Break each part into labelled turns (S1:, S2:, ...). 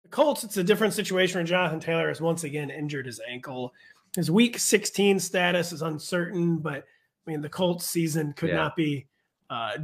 S1: The Colts, it's a different situation where Jonathan Taylor has once again injured his ankle. His week 16 status is uncertain, but I mean, the Colts season could not be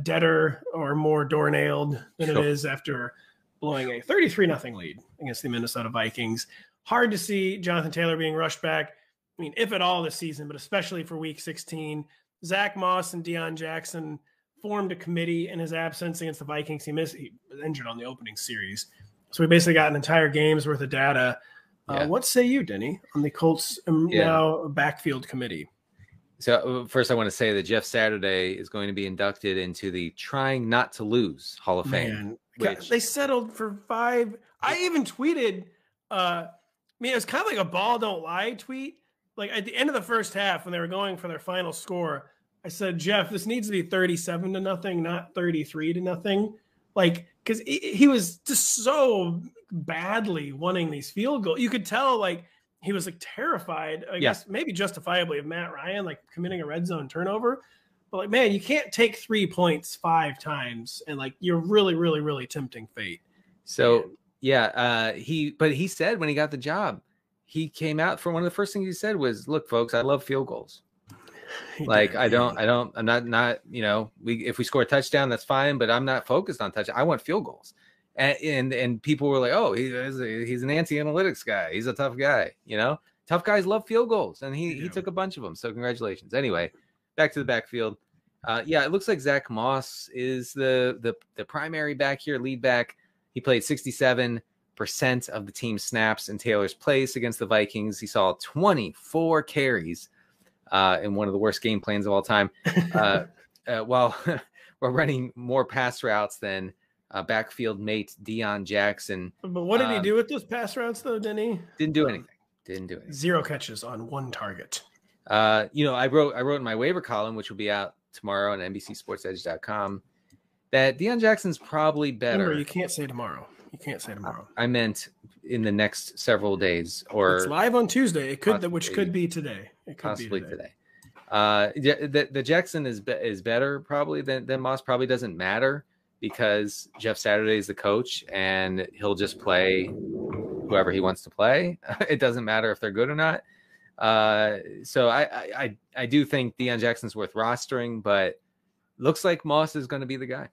S1: deader or more door-nailed than it is after blowing a 33-0 lead against the Minnesota Vikings. Hard to see Jonathan Taylor being rushed back, I mean, if at all this season, but especially for week 16. Zach Moss and Deon Jackson formed a committee in his absence against the Vikings. He was injured on the opening series. So we basically got an entire game's worth of data. What say you, Denny, on the Colts now backfield committee?
S2: So first I want to say that Jeff Saturday is going to be inducted into the Trying Not to Lose Hall of Fame.
S1: They settled for 5. I even tweeted, it was kind of like a ball don't lie tweet. Like at the end of the first half when they were going for their final score, I said, Jeff, this needs to be 37-0, not 33-0. Like, because he was just so badly wanting these field goals. You could tell, like, he was like terrified, I guess, maybe justifiably, of Matt Ryan, like committing a red zone turnover. But like, man, you can't take 3 points 5 times, and like you're really, really, really tempting fate.
S2: So he said when he got the job, he came out for one of the first things he said was, "Look, folks, I love field goals. I'm not, if we score a touchdown, that's fine, but I'm not focused on touchdown. I want field goals." And people were like, "Oh, he's an anti-analytics guy. He's a tough guy." Tough guys love field goals, and he took a bunch of them. So congratulations. Anyway, back to the backfield. It looks like Zach Moss is the primary back here, lead back. He played 67% of the team snaps in Taylor's place against the Vikings. He saw 24 carries in one of the worst game plans of all time. While we're running more pass routes than backfield mate Deon Jackson.
S1: But what did he do with those pass routes, though, Denny?
S2: Didn't do anything.
S1: 0 catches on 1 target.
S2: I wrote in my waiver column, which will be out tomorrow on NBCSportsEdge.com, that Deon Jackson's probably better.
S1: Remember, you can't say tomorrow.
S2: I meant in the next several days, or
S1: it's live on Tuesday. Which could be today. It could
S2: possibly
S1: be today.
S2: The Jackson is better probably than Moss. Probably doesn't matter because Jeff Saturday is the coach and he'll just play whoever he wants to play. It doesn't matter if they're good or not. So I do think Deon Jackson's worth rostering, but looks like Moss is going to be the guy.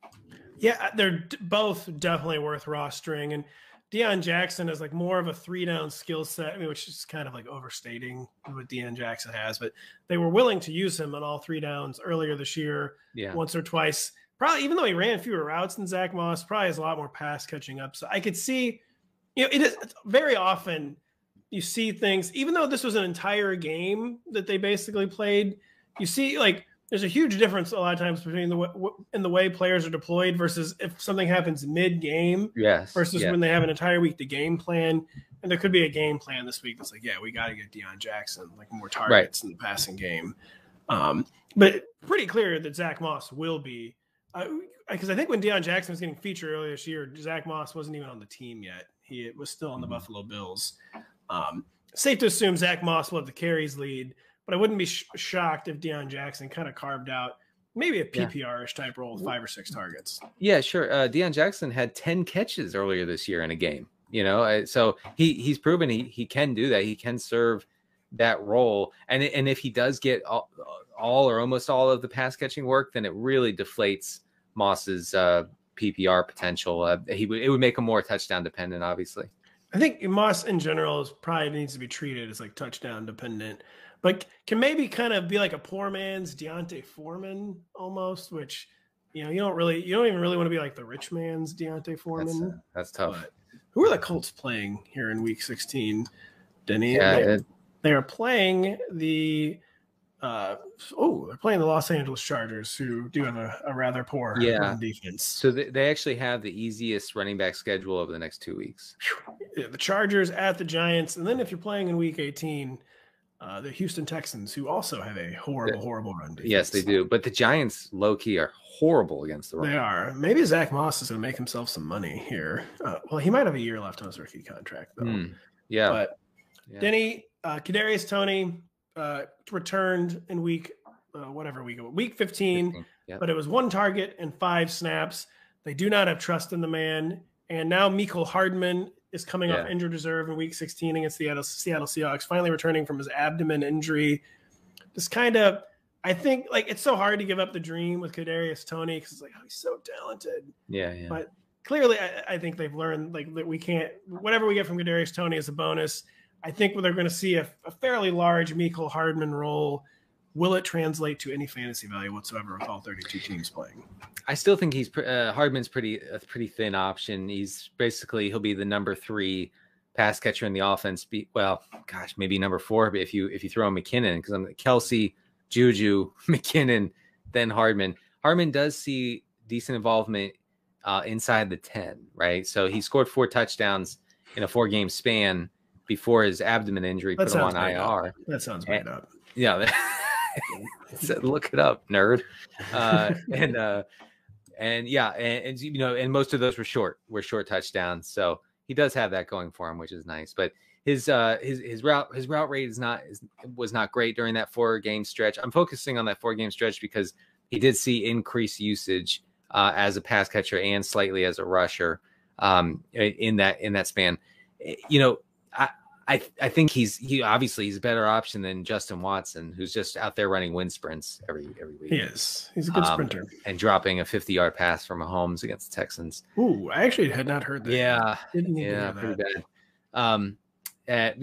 S1: Yeah, they're both definitely worth rostering. And Deon Jackson is like more of a 3-down skill set, which is kind of like overstating what Deon Jackson has. But they were willing to use him on all 3 downs earlier this year, once or twice. Probably, even though he ran fewer routes than Zach Moss, probably has a lot more pass catching up. So I could see, it is very often you see things, even though this was an entire game that they basically played, you see like there's a huge difference a lot of times between the way players are deployed versus if something happens mid-game versus when they have an entire week to game plan. And there could be a game plan this week that's like, we got to get Deon Jackson like more targets in the passing game. But pretty clear that Zach Moss will be, because I think when Deon Jackson was getting featured earlier this year, Zach Moss wasn't even on the team yet. He was still on the Buffalo Bills. Safe to assume Zach Moss will have the carries lead, but I wouldn't be shocked if Deon Jackson kind of carved out maybe a PPR-ish type role with 5 or 6 targets.
S2: Yeah, sure. Deon Jackson had 10 catches earlier this year in a game. So he's proven he can do that. He can serve that role. And if he does get all or almost all of the pass catching work, then it really deflates Moss's PPR potential. It would make him more touchdown dependent, obviously.
S1: I think Moss in general probably needs to be treated as like touchdown dependent, but can maybe kind of be like a poor man's Deontay Foreman almost, which you don't even really want to be like the rich man's Deontay Foreman.
S2: That's tough.
S1: But who are the Colts playing here in Week 16, Denny? They are playing the they're playing the Los Angeles Chargers, who do have a rather poor run defense. So
S2: they actually have the easiest running back schedule over the next 2 weeks.
S1: The Chargers at the Giants, and then if you're playing in Week 18, the Houston Texans, who also have a horrible run defense.
S2: Yes, they do. But the Giants, low-key, are horrible against the run.
S1: They are. Maybe Zach Moss is going to make himself some money here. Well, he might have a year left on his rookie contract, though. But Denny, Kadarius Toney returned in week 15, but it was 1 target and 5 snaps. They do not have trust in the man. And now Mecole Hardman is coming off injured reserve in Week 16 against the Seattle Seahawks, finally returning from his abdomen injury. Just kind of, I think, like, it's so hard to give up the dream with Kadarius Toney because it's like, oh, he's so talented.
S2: Yeah.
S1: But clearly, I think they've learned like that we can't, whatever we get from Kadarius Toney is a bonus. I think they're going to see a fairly large Mecole Hardman role. Will it translate to any fantasy value whatsoever with all 32 teams playing?
S2: I still think Hardman's a pretty thin option. He'll be the number 3 pass catcher in the offense. Maybe number 4 if you throw in McKinnon, because I'm Kelsey, Juju, McKinnon, then Hardman. Hardman does see decent involvement inside the 10, right? So he scored 4 touchdowns in a 4-game span before his abdomen injury put him on IR.
S1: That sounds made up.
S2: Yeah. Look it up, nerd. And most of those were short touchdowns. So he does have that going for him, which is nice. But his route rate was not great during that 4-game stretch. I'm focusing on that 4-game stretch because he did see increased usage as a pass catcher and slightly as a rusher in that span. I think he's a better option than Justin Watson, who's just out there running wind sprints every week.
S1: He is. He's a good sprinter.
S2: And dropping a 50-yard pass from Mahomes against the Texans.
S1: Ooh, I actually had not heard that.
S2: Yeah, pretty bad.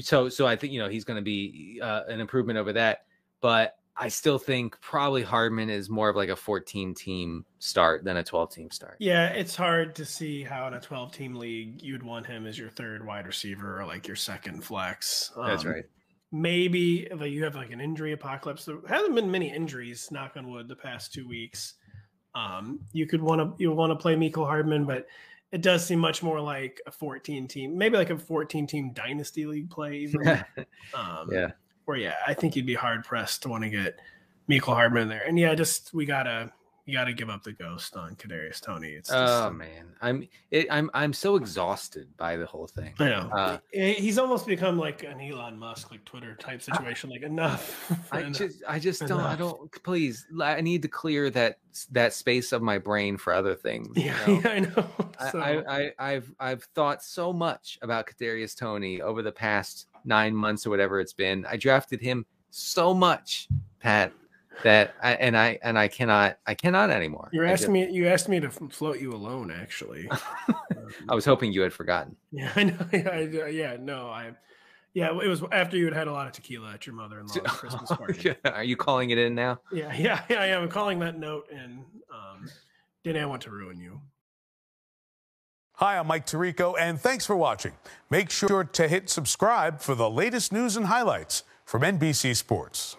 S2: So I think he's going to be an improvement over that, but I still think probably Hardman is more of like a 14-team start than a 12-team start.
S1: Yeah, it's hard to see how in a 12-team league you'd want him as your 3rd wide receiver or like your 2nd flex.
S2: That's right.
S1: Maybe if you have like an injury apocalypse. There hasn't been many injuries, knock on wood, the past 2 weeks. You'll want to play Mecole Hardman, but it does seem much more like a 14-team, maybe like a 14-team dynasty league play. Even. I think you'd be hard pressed to want to get Mecole Hardman in there. And we gotta give up the ghost on Kadarius Toney. It's just,
S2: man, I'm so exhausted by the whole thing.
S1: I know he's almost become like an Elon Musk, like Twitter type situation. Like enough. Please, I
S2: need to clear that space of my brain for other things.
S1: Yeah, I know. So.
S2: I've thought so much about Kadarius Toney over the past 9 months or whatever it's been. I drafted him so much, Pat, that I cannot anymore.
S1: You asked me to float you alone, actually.
S2: I was hoping you had forgotten.
S1: Yeah, I know. It was after you had a lot of tequila at your mother-in-law's Christmas party.
S2: Are you calling it in now?
S1: Yeah, I am calling that note in. Denny, I want to ruin you.
S3: Hi, I'm Mike Tirico, and thanks for watching. Make sure to hit subscribe for the latest news and highlights from NBC Sports.